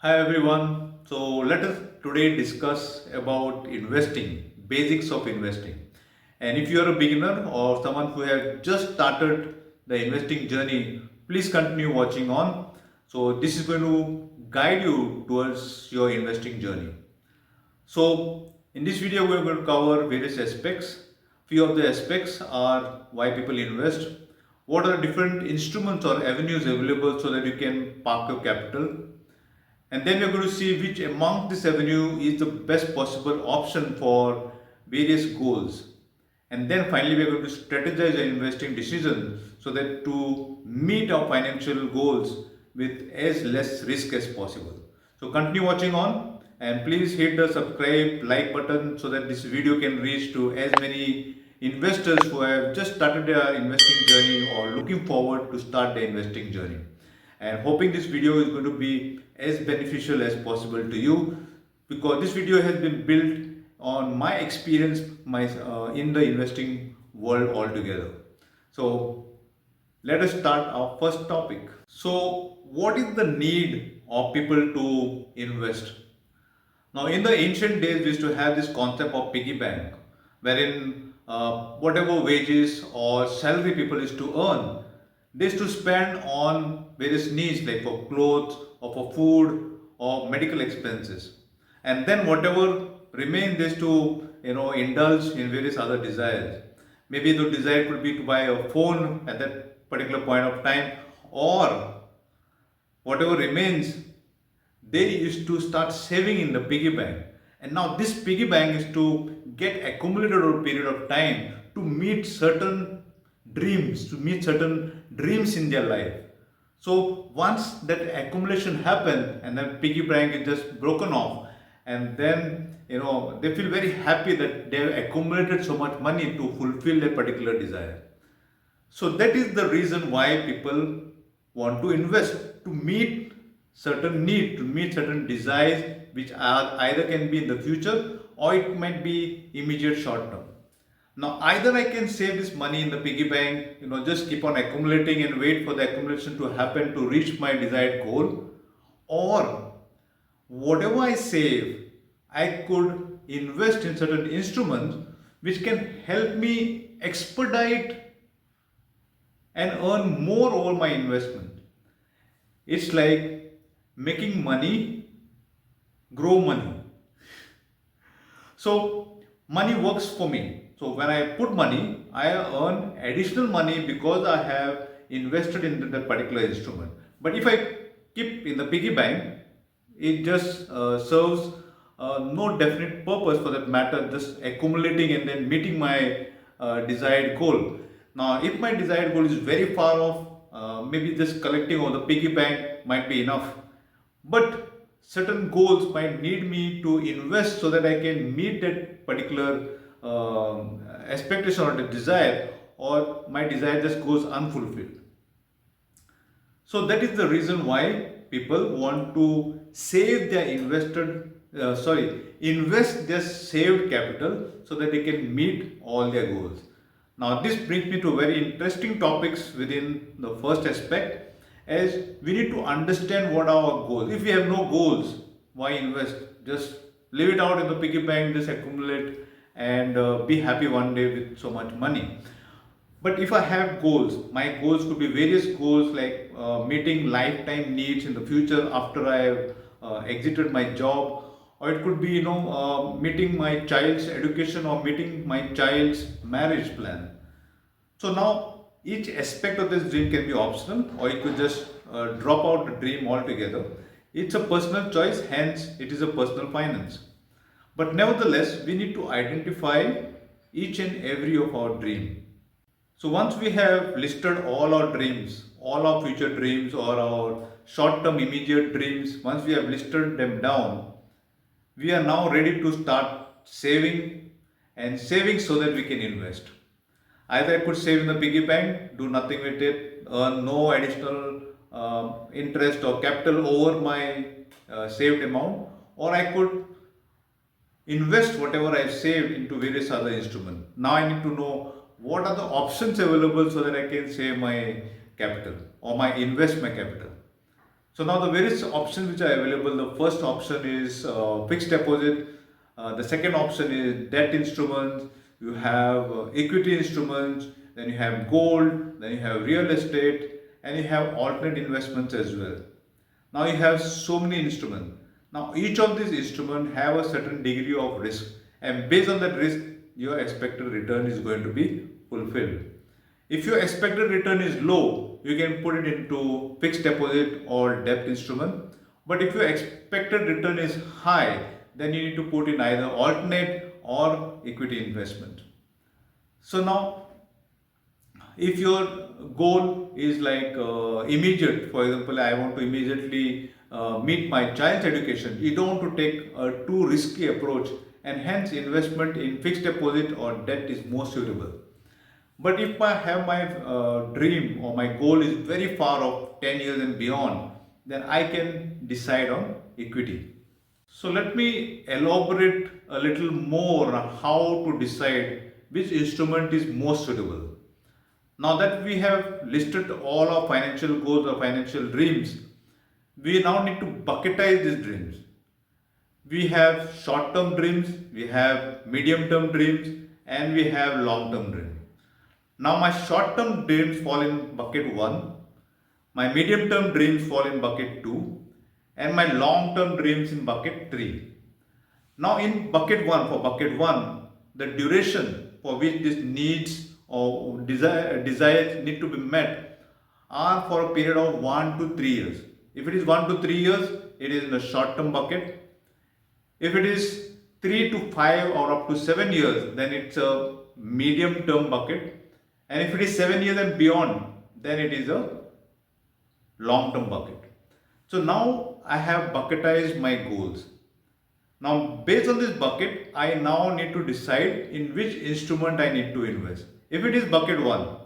Hi everyone. So let us today discuss about investing, basics of investing. And if you are a beginner or someone who has just started the investing journey, please continue watching on. So this is going to guide you towards your investing journey. So in this video we are going to cover various aspects. Few of the aspects are why people invest, what are different instruments or avenues available so that you can park your capital, and then we're going to see which among this avenue is the best possible option for various goals. And then finally we're going to strategize an investing decision so that to meet our financial goals with as less risk as possible. So continue watching on and please hit the subscribe like button so that this video can reach to as many investors who have just started their investing journey or looking forward to start their investing journey, and hoping this video is going to be as beneficial as possible to you, because this video has been built on my experience in the investing world altogether. So let us start our first topic. So what is the need of people to invest? Now, in the ancient days, we used to have this concept of piggy bank, wherein whatever wages or salary people used to earn, they used to spend on various needs like for clothes or for food or medical expenses, and then whatever remained, they used to indulge in various other desires. Maybe the desire could be to buy a phone at that particular point of time, or whatever remains they used to start saving in the piggy bank. And now this piggy bank is to get accumulated over a period of time to meet certain dreams in their life. So once that accumulation happens and then piggy bank is just broken off, and then they feel very happy that they have accumulated so much money to fulfill their particular desire. So that is the reason why people want to invest, to meet certain need, to meet certain desires, which are either can be in the future or it might be immediate short term. Now either I can save this money in the piggy bank, just keep on accumulating and wait for the accumulation to happen to reach my desired goal, or whatever I save, I could invest in certain instruments which can help me expedite and earn more over my investment. It's like making money grow money. So money works for me. So when I put money, I earn additional money because I have invested in that particular instrument. But if I keep in the piggy bank, it just serves no definite purpose for that matter, just accumulating and then meeting my desired goal. Now, if my desired goal is very far off, maybe just collecting on the piggy bank might be enough. But certain goals might need me to invest so that I can meet that particular expectation or the desire, or my desire just goes unfulfilled. So that is the reason why people want to invest their saved capital so that they can meet all their goals. Now this brings me to very interesting topics within the first aspect, as we need to understand what are our goals. If we have no goals, why invest? Just leave it out in the piggy bank, just accumulate and be happy one day with so much money. But if I have goals, my goals could be various goals like meeting lifetime needs in the future after I have exited my job, or it could be meeting my child's education or meeting my child's marriage plan. So now each aspect of this dream can be optional, or you could just drop out the dream altogether. It's a personal choice, hence it is a personal finance. But nevertheless, we need to identify each and every of our dream. So once we have listed all our dreams, all our future dreams or our short-term immediate dreams, once we have listed them down, we are now ready to start saving, and saving so that we can invest. Either I could save in the piggy bank, do nothing with it, earn no additional interest or capital over my saved amount, or I could invest whatever I've saved into various other instruments. Now I need to know what are the options available so that I can save my capital or invest my capital. So now the various options which are available, the first option is fixed deposit, the second option is debt instruments, you have equity instruments, then you have gold, then you have real estate, and you have alternate investments as well. Now you have so many instruments. Now each of these instruments have a certain degree of risk, and based on that risk, your expected return is going to be fulfilled. If your expected return is low, you can put it into fixed deposit or debt instrument. But if your expected return is high, then you need to put in either alternate or equity investment. So now, if your goal is like immediate, for example, I want to immediately meet my child's education, you don't want to take a too risky approach, and hence investment in fixed deposit or debt is more suitable. But if I have my dream or my goal is very far off, 10 years and beyond, then I can decide on equity. So let me elaborate a little more on how to decide which instrument is most suitable. Now that we have listed all our financial goals or financial dreams, we now need to bucketize these dreams. We have short term dreams, we have medium term dreams, and we have long term dreams. Now my short term dreams fall in bucket 1, my medium term dreams fall in bucket 2, and my long term dreams in bucket 3. Now in bucket 1, for bucket 1, the duration for which these needs or desires need to be met are for a period of 1 to 3 years. If it is 1 to 3 years, it is in the short term bucket. If it is 3 to 5 or up to 7 years, then it's a medium term bucket. And if it is 7 years and beyond, then it is a long term bucket. So now I have bucketized my goals. Now based on this bucket, I now need to decide in which instrument I need to invest. If it is bucket 1,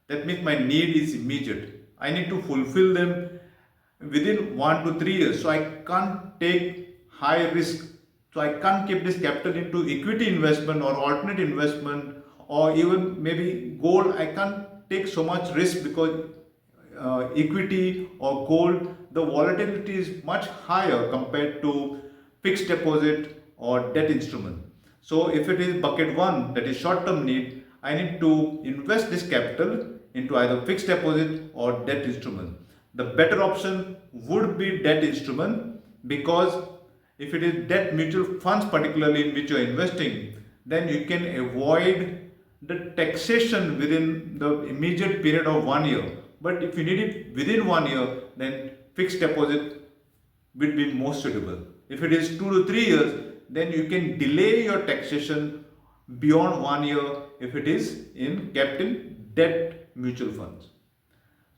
that means my need is immediate. I need to fulfill them within 1 to 3 years. So I can't take high risk. So I can't keep this capital into equity investment or alternate investment or even maybe gold. I can't take so much risk because equity or gold, the volatility is much higher compared to fixed deposit or debt instrument. So if it is bucket 1, that is short term need, I need to invest this capital into either fixed deposit or debt instrument. The better option would be debt instrument, because if it is debt mutual funds particularly in which you are investing, then you can avoid the taxation within the immediate period of 1 year. But if you need it within 1 year, then fixed deposit will be more suitable. If it is 2 to 3 years, then you can delay your taxation beyond 1 year if it is kept in debt mutual funds.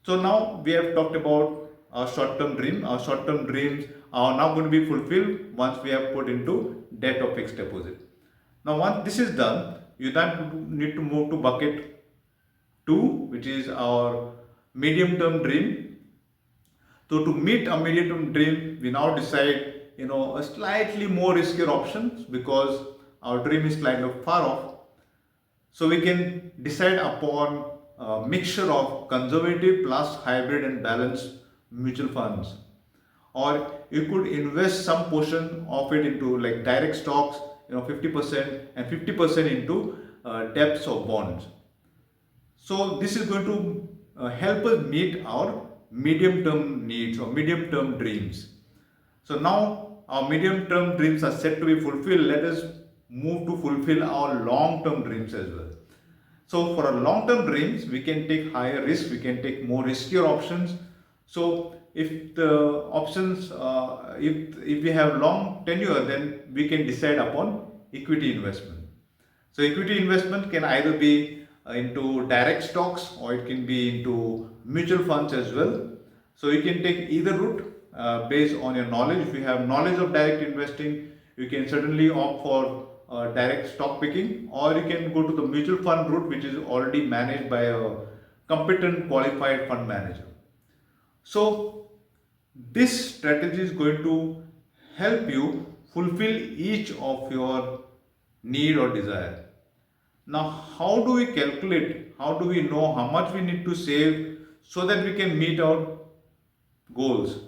So now we have talked about our short-term dream. Our short-term dreams are now going to be fulfilled once we have put into debt or fixed deposit. Now once this is done, you then need to move to bucket 2, which is our medium-term dream. So to meet a medium-term dream, we now decide a slightly more riskier options because our dream is slightly far off. So we can decide upon a mixture of conservative plus hybrid and balanced mutual funds. Or you could invest some portion of it into like direct stocks, 50% and 50% into debts or bonds. So this is going to help us meet our medium term needs or medium term dreams. So now our medium term dreams are set to be fulfilled. Let us move to fulfill our long term dreams as well. So for our long term dreams, we can take higher risk, we can take more riskier options. So if the options, if we have long tenure, then we can decide upon equity investment. So equity investment can either be into direct stocks or it can be into mutual funds as well. So you can take either route based on your knowledge. If you have knowledge of direct investing, you can certainly opt for direct stock picking, or you can go to the mutual fund route, which is already managed by a competent qualified fund manager. So this strategy is going to help you fulfill each of your need or desire. Now how do we calculate, how do we know how much we need to save so that we can meet our goals?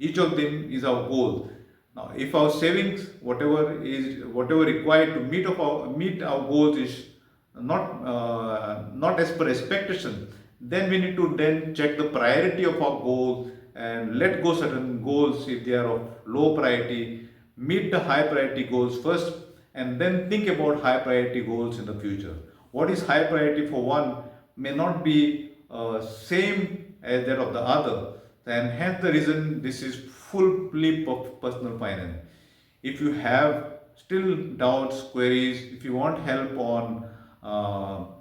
Each of them is our goal. Now, if our savings, whatever required to meet our goals is not as per expectation, then we need to then check the priority of our goals and let go certain goals if they are of low priority. Meet the high priority goals first, and then think about high priority goals in the future. What is high priority for one may not be same as that of the other, and hence the reason this is fully personal finance. If you have still doubts, queries, if you want help on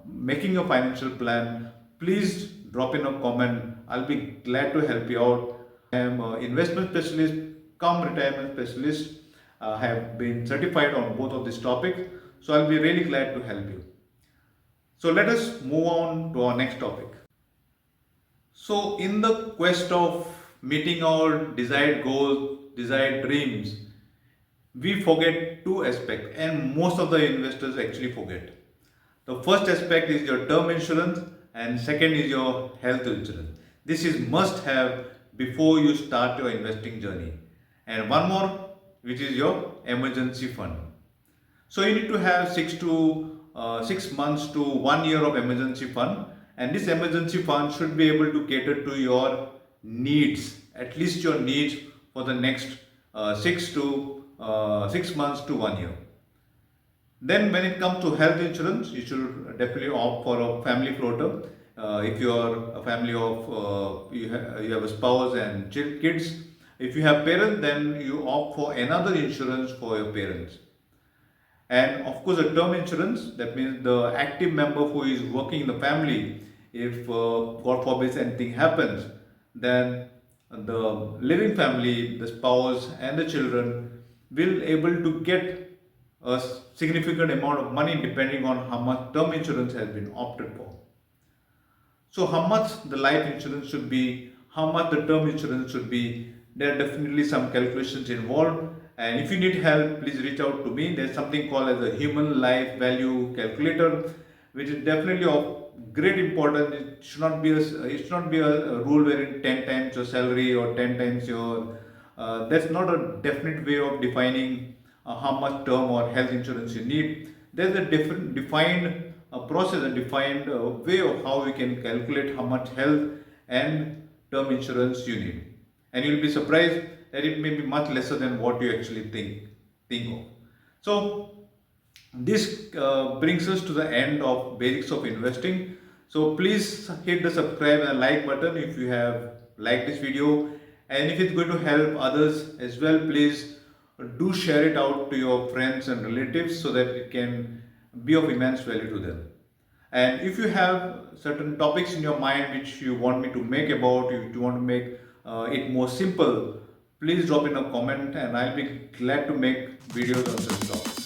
making a financial plan, please drop in a comment. I'll be glad to help you out. I am an investment specialist, come retirement specialist. I have been certified on both of these topics, so I'll be really glad to help you. So let us move on to our next topic. So, in the quest of meeting our desired goals, desired dreams, we forget two aspects, and most of the investors actually forget. The first aspect is your term insurance, and second is your health insurance. This is must have before you start your investing journey. And one more, which is your emergency fund. So you need to have 6 months to 1 year of emergency fund, and this emergency fund should be able to cater to your needs, at least your needs for the next 6 months to 1 year. Then when it comes to health insurance, you should definitely opt for a family floater. If you are a family of you have a spouse and kids, if you have parents, then you opt for another insurance for your parents. And of course, a term insurance, that means the active member who is working in the family, if God forbid anything happens, then the living family, the spouse and the children will able to get a significant amount of money depending on how much term insurance has been opted for. So how much the life insurance should be, how much the term insurance should be, there are definitely some calculations involved. And if you need help, please reach out to me. There's something called as a human life value calculator, which is definitely of great importance. It should not be a rule wherein 10 times your salary or 10 times your. That's not a definite way of defining how much term or health insurance you need. There's a different defined process, a defined way of how we can calculate how much health and term insurance you need. And you'll be surprised that it may be much lesser than what you actually think of. So this brings us to the end of basics of investing. So please hit the subscribe and like button if you have liked this video, and if it's going to help others as well, please do share it out to your friends and relatives so that it can be of immense value to them. And if you have certain topics in your mind which you want me to make about, if you want to make it more simple, please drop in a comment and I'll be glad to make videos on this topic.